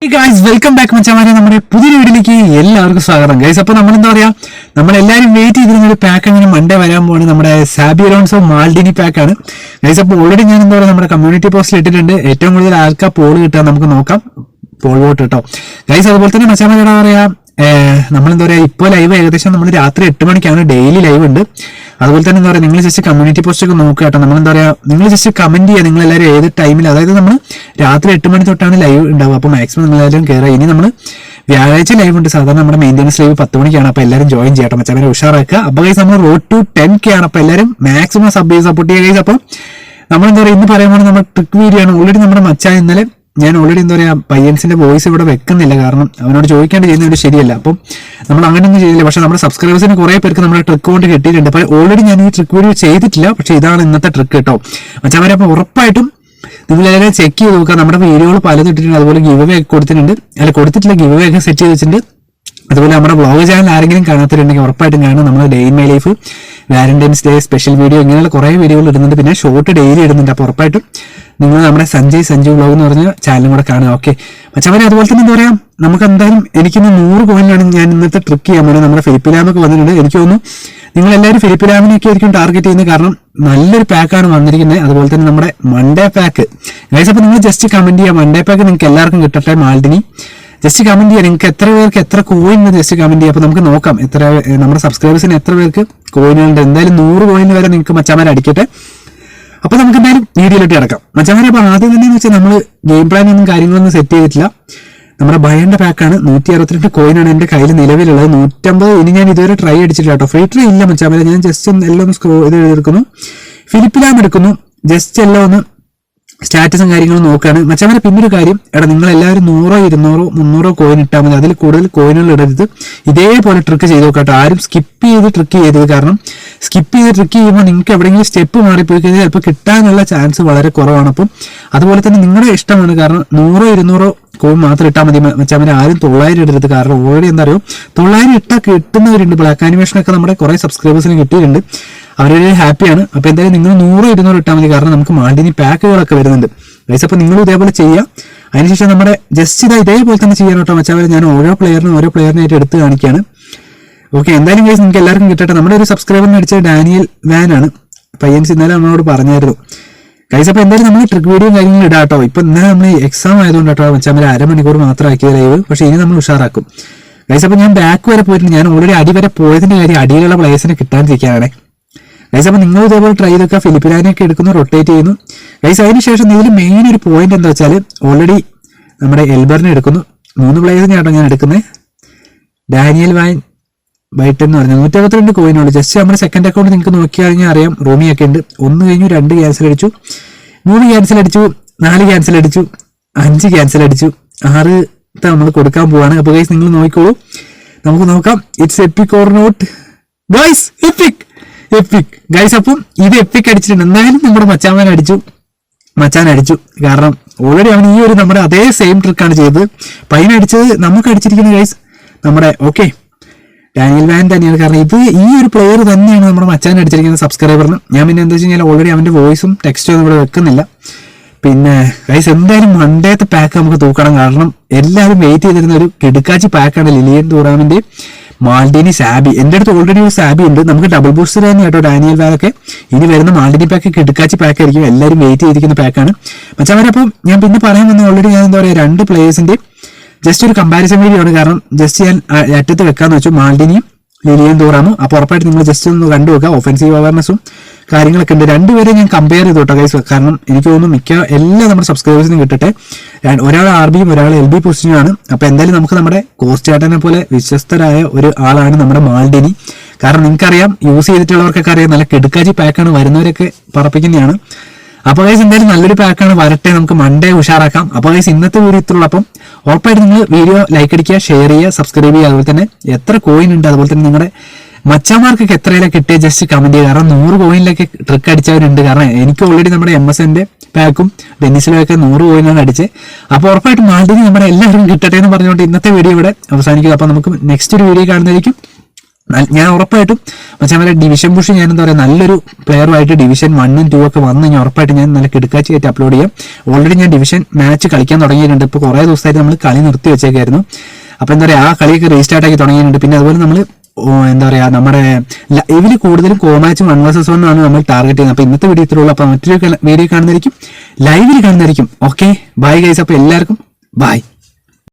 Guys welcome back മച്ചാമാരെ നമ്മുടെ പുതിയ വീഡിയോയിലേക്ക് എല്ലാവർക്കും സ്വാഗതം ഗൈസ്. അപ്പൊ നമ്മളെന്താ പറയാ, നമ്മളെല്ലാവരും വെയിറ്റ് ചെയ്തിരുന്ന ഒരു പാക്ക് അങ്ങനെ മൺഡേ വരാൻ പോവാണ്. നമ്മുടെ സാബി അലോൺസോ മാൽഡിനി പാക്കാണ് ഗൈസ്. അപ്പോൾ ഓൾറെഡി ഞാൻ എന്താ പറയുക നമ്മുടെ കമ്മ്യൂണിറ്റി പോസ്റ്റിൽ ഇട്ടിട്ടുണ്ട്. ഏറ്റവും കൂടുതൽ ആൾക്കാർ പോൾ കിട്ടാൻ നമുക്ക് നോക്കാം, പോൾ വോട്ട് കേട്ടോ ഗൈസ്. അതുപോലെ തന്നെ മച്ചാമാരെ എന്താ പറയാ, നമ്മളെന്താ പറയുക, ഇപ്പോൾ ലൈവ് ഏകദേശം നമ്മൾ രാത്രി 8 മണിക്കാണ്, ഡെയിലി ലൈവ് ഉണ്ട്. അതുപോലെ തന്നെ എന്താ പറയുക, നിങ്ങൾ ജസ്റ്റ് കമ്മ്യൂണിറ്റി പോസ്റ്റ് ഒക്കെ നോക്കുക കേട്ടോ. നമ്മളെന്താ പറയുക, നിങ്ങൾ ജസ്റ്റ് കമന്റ് ചെയ്യുക നിങ്ങളെല്ലാവരും ഏത് ടൈമിൽ, അതായത് നമ്മൾ രാത്രി 8 മണി തൊട്ടാണ് ലൈവ് ഉണ്ടാവുക. അപ്പോൾ മാക്സിമം നിങ്ങളെല്ലാവരും കയറുക. ഇനി നമ്മൾ വ്യാഴാഴ്ച ലൈവ് ഉണ്ട്, സാധാരണ നമ്മുടെ മെയിൻ്റെനൻസ് ലൈവ് 10 മണിക്കാണ്. അപ്പോൾ എല്ലാവരും ജോയിൻ ചെയ്യട്ടെ മച്ചാമാരെ, ഉഷാറാക്കുക. അപ്പോൾ ഗൈസ് നമ്മൾ റോഡ് ടു 10K ആണ്. അപ്പോൾ എല്ലാവരും മാക്സിമം സപ്പോർട്ട് ചെയ്യുക ഗൈസ്. അപ്പോൾ നമ്മളെന്താ പറയുക, ഇന്ന് പറയുമ്പോൾ നമ്മുടെ ട്രിക്ക് വീഡിയോ ആണ്. ഓൾറെഡി നമ്മുടെ മച്ചാൻ ഇന്നലെ ഞാൻ ഓൾറെഡി എന്താ പറയുക പയ്യൻസിന്റെ വോയിസ് ഇവിടെ വെക്കുന്നില്ല, കാരണം അവനോട് ചോദിക്കാണ്ട് ചെയ്യുന്നത് ശരിയല്ല. അപ്പം നമ്മൾ അങ്ങനെയൊന്നും ചെയ്തില്ല. പക്ഷെ നമ്മുടെ സബ്സ്ക്രൈബേഴ്സിന് കുറെ പേർക്ക് നമ്മുടെ ട്രിക്ക് കൊണ്ട് കിട്ടിയിട്ടുണ്ട്. അപ്പോൾ ഓൾറെഡി ഞാൻ ഈ ട്രിക്ക് വീഡിയോ ചെയ്തിട്ടില്ല, പക്ഷെ ഇതാണ് ഇന്നത്തെ ട്രിക്ക് കേട്ടോ മച്ചാമാരെ. അപ്പോൾ ഉറപ്പായിട്ടും നിങ്ങളെല്ലാം ചെക്ക് ചെയ്ത് നോക്കുക. നമ്മുടെ വീഡിയോകൾ പലതും ഇട്ടിട്ടുണ്ട്. അതുപോലെ ഗിവ് അവേ കൊടുത്തിട്ടുണ്ട്, കൊടുത്തിട്ടില്ല, ഗിവ് അവേ ഒക്കെ സെറ്റ് ചെയ്ത് വെച്ചിട്ടുണ്ട്. അതുപോലെ നമ്മുടെ വ്ളോഗ് ചാനൽ ആരെങ്കിലും കാണാത്തിട്ടുണ്ടെങ്കിൽ ഉറപ്പായിട്ടും കാണും. നമ്മൾ day in my life, Valentine's day special video, ഇങ്ങനെയുള്ള കുറേ വീഡിയോകൾ ഇടുന്നുണ്ട്. പിന്നെ ഷോർട്ട് ഡെയിലി ഇടുന്നുണ്ട്. അപ്പോൾ ഉറപ്പായിട്ടും നിങ്ങൾ നമ്മുടെ സഞ്ജു വ്ളോഗ് എന്ന് പറഞ്ഞ ചാനലും കൂടെ കാണുക. ഓക്കെ മച്ചാമാരെ, അതുപോലെ തന്നെ എന്താ പറയാ, നമുക്ക് എന്തായാലും എനിക്കിന്ന് 100 കോയിനാണ് ഞാൻ ഇന്നത്തെ ട്രിക്ക് ചെയ്യാൻ പോകുന്നത്. നമ്മുടെ ഫിലിപ്പ് ലാമൊക്കെ വന്നിട്ടുണ്ട്. എനിക്ക് തോന്നുന്നു നിങ്ങൾ എല്ലാവരും ഫിലിപ്പ് ലാമിനൊക്കെ ആയിരിക്കും ടാർഗറ്റ് ചെയ്യുന്നത്, കാരണം നല്ലൊരു പാക്കാണ് വന്നിരിക്കുന്നത്. അതുപോലെ തന്നെ നമ്മുടെ മൺഡേ പാക്ക് ഗൈസ്. അപ്പോൾ നിങ്ങൾ ജസ്റ്റ് കമന്റ് ചെയ്യുക, മൺഡേ പാക്ക് നിങ്ങൾക്ക് എല്ലാവർക്കും കിട്ടട്ടെ. മാൽഡിനി ജസ്റ്റ് കമന്റ് ചെയ്യുക, നിങ്ങൾക്ക് എത്ര പേർക്ക് എത്ര കോയിൻ ജസ്റ്റ് കമന്റ് ചെയ്യുക. അപ്പോൾ നമുക്ക് നോക്കാം എത്ര നമ്മുടെ സബ്സ്ക്രൈബേഴ്സിന് എത്ര പേർക്ക് കോയിനുണ്ട്. എന്തായാലും 100 കോയിൻ വരെ നിങ്ങൾക്ക് മച്ചാമാരെ അടിക്കട്ടെ. അപ്പൊ നമുക്ക് എന്തായാലും വീഡിയോയിലോട്ട് കിടക്കാം മച്ചാമാരെ. അപ്പൊ ആദ്യം തന്നെ വെച്ചാൽ നമ്മൾ ഗെയിം പ്ലാൻ ഒന്നും കാര്യങ്ങളൊന്നും സെറ്റ് ചെയ്തിട്ടില്ല. നമ്മുടെ ബയന്റെ പാക്കാണ്. 162 കോയിനാണ് എന്റെ കയ്യിൽ നിലവിലുള്ളത്. 150 ഇനി ഞാൻ ഇതുവരെ ട്രൈ അടിച്ചിട്ടില്ല കേട്ടോ. ഫ്രീ ട്രൈ ഇല്ല മച്ചാമാരെ. ഞാൻ ജസ്റ്റ് എല്ലാം ഒന്ന് ഇത് എടുക്കുന്നു, ഫിലിപ്പ് ലാം എടുക്കുന്നു, ജസ്റ്റ് എല്ലാം ഒന്ന് സ്റ്റാറ്റസും കാര്യങ്ങളും നോക്കുകയാണ് മച്ചാമാരെ. പിന്നൊരു കാര്യം, നിങ്ങൾ എല്ലാവരും 100, 200, 300 കോയിൻ ഇട്ടാൽ മതി. അതിൽ കൂടുതൽ കോയിനുകൾ ഇടരുത്. ഇതേപോലെ ട്രിക്ക് ചെയ്ത് നോക്കാട്ടോ. ആരും സ്കിപ്പ് ചെയ്ത് ട്രിക്ക് ചെയ്തത്, കാരണം സ്കിപ്പ് ചെയ്ത് ട്രിക്ക് ചെയ്യുമ്പോൾ നിങ്ങൾക്ക് എവിടെയെങ്കിലും സ്റ്റെപ്പ് മാറിപ്പോയി കഴിഞ്ഞാൽ ചിലപ്പോൾ കിട്ടാനുള്ള ചാൻസ് വളരെ കുറവാണ്. അപ്പം അതുപോലെ തന്നെ നിങ്ങളുടെ ഇഷ്ടമാണ്, കാരണം 100, 200 കോയിൻ മാത്രം ഇട്ടാൽ മതി മച്ചാമാരെ. ആരും 900 ഇടരുത്, കാരണം ഓൾറെഡി എന്താ പറയുക 900 ഇട്ടാൽ കിട്ടുന്നവരുണ്ട്. ബ്ലാക്ക് ആനിമേഷനൊക്കെ നമ്മുടെ കുറെ സബ്സ്ക്രൈബേഴ്സിന് കിട്ടിയിട്ടുണ്ട്, അവരൊരു ഹാപ്പിയാണ്. അപ്പോൾ എന്തായാലും നിങ്ങൾ 100, 200 ഇട്ടാൽ മതി, കാരണം നമുക്ക് മാൽഡിനി പാക്കുകളൊക്കെ വരുന്നുണ്ട് ഗൈസ്. അപ്പോൾ നിങ്ങൾ ഇതേപോലെ ചെയ്യുക. അതിനുശേഷം നമ്മുടെ ജസ്റ്റ് ഇതേപോലെ തന്നെ ചെയ്യാൻ കേട്ടോ മച്ചാമാരെ. ഞാൻ ഓരോ പ്ലെയറിനായിട്ട് എടുത്ത് കാണിക്കുകയാണ്. ഓക്കെ, എന്തായാലും ഗൈസ് നിങ്ങൾക്ക് എല്ലാവർക്കും കിട്ടട്ടെ. നമ്മുടെ ഒരു സബ്സ്ക്രൈബറിന് അടിച്ച ഡാനിയൽ വാൻ ആണ്, പയ്യൻസ് ഇന്നലെ നമ്മളോട് പറഞ്ഞായിരുന്നു ഗൈസ്. അപ്പോൾ എന്തായാലും നമ്മൾ ട്രിക്ക് വീഡിയോ കാര്യങ്ങൾ ഇടാം കേട്ടോ. ഇപ്പൊ ഇന്നലെ നമ്മൾ എക്സാം ആയതുകൊണ്ട് കേട്ടോ മച്ചാമാരെ 1/2 മണിക്കൂർ മാത്രം ആക്കിയ ലൈവ്, പക്ഷെ ഇനി നമ്മൾ ഉഷാറാക്കും ഗൈസ്. അപ്പോൾ ഞാൻ ബാക്ക് വരെ പോയിട്ടുണ്ട്. ഞാൻ ഓൾറെഡി അടി വരെ പോയതിന്റെ കാര്യം അടിയിലുള്ള പ്ലേയേഴ്സിനെ കിട്ടാണ്ടിരിക്കാനാണ് ഗൈസ്. അപ്പോൾ നിങ്ങൾ ഇതേപോലെ ട്രൈ ചെയ്തൊക്കെ ഫിലിപ്പിനാനൊക്കെ എടുക്കുന്നു, റൊട്ടേറ്റ് ചെയ്യുന്നു ഗൈസ്. അതിനുശേഷം ഇതിൽ മെയിൻ ഒരു പോയിന്റ് എന്താ വെച്ചാൽ, ഓൾറെഡി നമ്മുടെ എൽബറിനെ എടുക്കുന്നു. 3 പ്ലേയേഴ്സിനെ ആട്ടോ ഞാൻ എടുക്കുന്നത്. ഡാനിയൽ വാൻ ബൈറ്റ് എന്ന് പറഞ്ഞാൽ 162 കോയിനുള്ളൂ. ജസ്റ്റ് നമ്മുടെ സെക്കൻഡ് അക്കൗണ്ട് നിങ്ങൾക്ക് നോക്കി കഴിഞ്ഞാൽ അറിയാം, റൂമിയൊക്കെ ഉണ്ട്. 1 കഴിഞ്ഞു, 2 ക്യാൻസൽ അടിച്ചു, 3 ക്യാൻസൽ അടിച്ചു, 4 ക്യാൻസൽ അടിച്ചു, 5 ക്യാൻസൽ അടിച്ചു, 6 നമ്മൾ കൊടുക്കാൻ പോവാണ്. അപ്പോൾ ഗൈസ് നിങ്ങൾ നോക്കിക്കോളൂ, നമുക്ക് നോക്കാം. It's epic or not guys. Epic guys. അപ്പം ഇത് എപ്പിക് അടിച്ചിട്ടുണ്ട്. എന്തായാലും നമ്മുടെ മച്ചാൻ അടിച്ചു, കാരണം ഓൾറെഡി അവൻ ഈ ഒരു നമ്മുടെ അതേ സെയിം ട്രിക്കാണ് ചെയ്തത്. പൈന അടിച്ചത് നമുക്ക് അടിച്ചിരിക്കുന്നത് ഗൈസ് നമ്മുടെ ഓക്കെ ഡാനിയൽ വാൻ തന്നെയാണ്, കാരണം ഇത് ഈ ഒരു പ്ലെയർ തന്നെയാണ് നമ്മുടെ മച്ചാൻ അടിച്ചിരിക്കുന്നത് സബ്സ്ക്രൈബറിന്. ഞാൻ പിന്നെ എന്താ വെച്ച് കഴിഞ്ഞാൽ ഓൾറെഡി അവന്റെ വോയിസും ടെക്സ്റ്റും ഒന്നും ഇവിടെ വെക്കുന്നില്ല. പിന്നെ ഗൈസ് എന്തായാലും മൺഡേത്തെ പാക്ക് നമുക്ക് തൂക്കണം, കാരണം എല്ലാവരും വെയിറ്റ് ചെയ്തിരുന്ന ഒരു കിടുക്കാച്ചി പാക്കാണ് ലിലിയൻ ടൂറാമിന്റെ മാൽഡിനി സാബി. എന്റെ അടുത്ത് ഓൾറെഡി ഒരു സാബി ഉണ്ട്. നമുക്ക് ഡബിൾ ബൂസ്റ്റർ തന്നെ കേട്ടോ ഡാനിയൽ വാനൊക്കെ. ഇനി വരുന്ന മാൽഡിനി പാക്ക് കിടുക്കാച്ചി പാക്ക് ആയിരിക്കും, എല്ലാവരും വെയിറ്റ് ചെയ്തിരിക്കുന്ന പാക്കാണ് മച്ചാമാരെ. അപ്പം ഞാൻ പിന്നെ പറയാൻ വന്ന ഓൾറെഡി ഞാൻ എന്താ പറയുക 2 പ്ലേയേഴ്സിന്റെ ജസ്റ്റ് ഒരു കമ്പാരിസൺ വീഡിയോ ആണ്, കാരണം ജസ്റ്റ് ഞാൻ അറ്റത്ത് വെക്കാന്ന് വെച്ചു മാൽഡിനിയും ലിലിയൻ ടൂറാമും. അപ്പോൾ ഉറപ്പായിട്ട് നിങ്ങൾ ജസ്റ്റ് ഒന്ന് കണ്ടുവെക്കുക. ഒഫൻസീവ് അവയർനെസ്സും കാര്യങ്ങളൊക്കെ ഉണ്ട്. 2 പേരെ ഞാൻ കമ്പയർ ചെയ്തു കേട്ടോ ഗൈസ്, കാരണം എനിക്ക് തോന്നുന്നു എല്ലാ നമ്മുടെ സബ്സ്ക്രൈബേഴ്സിനും കിട്ടട്ടെ. ഒരാൾ RBയും ഒരാൾ LB പൊസിഷനുമാണ്. അപ്പോൾ എന്തായാലും നമുക്ക് നമ്മുടെ കോസ്റ്റ്ചാട്ടനെ പോലെ വിശ്വസ്തരായ ഒരു ആളാണ് നമ്മുടെ മാൽഡിനി. കാരണം നിങ്ങൾക്കറിയാം, യൂസ് ചെയ്തിട്ടുള്ളവർക്കൊക്കെ അറിയാം, നല്ല കിടുക്കാച്ചി പാക്കാണ്, വരുന്നവരൊക്കെ പറപ്പിക്കുന്നതാണ്. അപ്പോൾ ഗൈസ് എന്തായാലും നല്ലൊരു പാക്കാണ്, വരട്ടെ, നമുക്ക് മൺഡേ ഉഷാറാക്കാം. അപ്പോൾ ഗൈസ് ഇന്നത്തെ വീഡിയോ ഇത്രയുള്ളൂ. അപ്പം ഉറപ്പായിട്ട് നിങ്ങൾ വീഡിയോ ലൈക്ക് അടിക്കുക, ഷെയർ ചെയ്യുക, സബ്സ്ക്രൈബ് ചെയ്യുക. അതുപോലെ തന്നെ എത്ര കോയിൻ ഉണ്ട്, അതുപോലെ തന്നെ നിങ്ങളുടെ മച്ചാമാർക്കൊക്കെ എത്രയിലൊക്കെ കിട്ടിയ ജസ്റ്റ് കമന്റ് ചെയ്യുക. കാരണം 100 കോയിനിലൊക്കെ ട്രിക്ക് അടിച്ചവരുണ്ട്. കാരണം എനിക്ക് ഓൾറെഡി നമ്മുടെ MSന്റെ പാക്കും ഡെന്നിസിലൊക്കെ 100 കോയിനാണ് അടിച്ചത്. അപ്പോൾ ഉറപ്പായിട്ട് മാൽഡിനി നമ്മുടെ എല്ലാവരും കിട്ടട്ടെ എന്ന് പറഞ്ഞുകൊണ്ട് ഇന്നത്തെ വീഡിയോ ഇവിടെ അവസാനിക്കുക. അപ്പോൾ നമുക്ക് നെക്സ്റ്റ് ഒരു വീഡിയോ കാണുന്നതായിരിക്കും. ഞാൻ ഉറപ്പായിട്ടും മച്ചാമാരെ ഡിവിഷൻ പുഷ് ഞാൻ എന്താ പറയുക നല്ലൊരു പ്ലെയറുമായിട്ട് ഡിവിഷൻ 1 ഉം 2 ഒക്കെ വന്ന് ഞാൻ ഉറപ്പായിട്ട് ഞാൻ നല്ല കിടക്കാച്ചിയായിട്ട് അപ്ലോഡ് ചെയ്യാം. ഓൾറെഡി ഞാൻ ഡിവിഷൻ മാച്ച് കളിക്കാൻ തുടങ്ങിയിട്ടുണ്ട്. ഇപ്പോൾ കുറേ ദിവസമായിട്ട് നമ്മൾ കളി നിർത്തി വെച്ചേക്കായിരുന്നു. അപ്പോൾ എന്താ പറയുക ആ കളിയൊക്കെ റീസ്റ്റാർട്ട് ആക്കി തുടങ്ങിയിട്ടുണ്ട്. പിന്നെ അതുപോലെ നമ്മൾ എന്താ പറയുക നമ്മുടെ ലൈവിൽ കൂടുതലും കോമാച്ചും 1 vs 1 ആണ് നമ്മൾ ടാർഗറ്റ് ചെയ്യുന്നത്. അപ്പോൾ ഇന്നത്തെ വീഡിയോ ഇത്രയുള്ളൂ. അപ്പോൾ മറ്റൊരു വീഡിയോ കാണുന്നതായിരിക്കും, ലൈവിൽ കാണുന്നതായിരിക്കും. Okay bye guys. അപ്പോൾ എല്ലാവർക്കും ബൈ.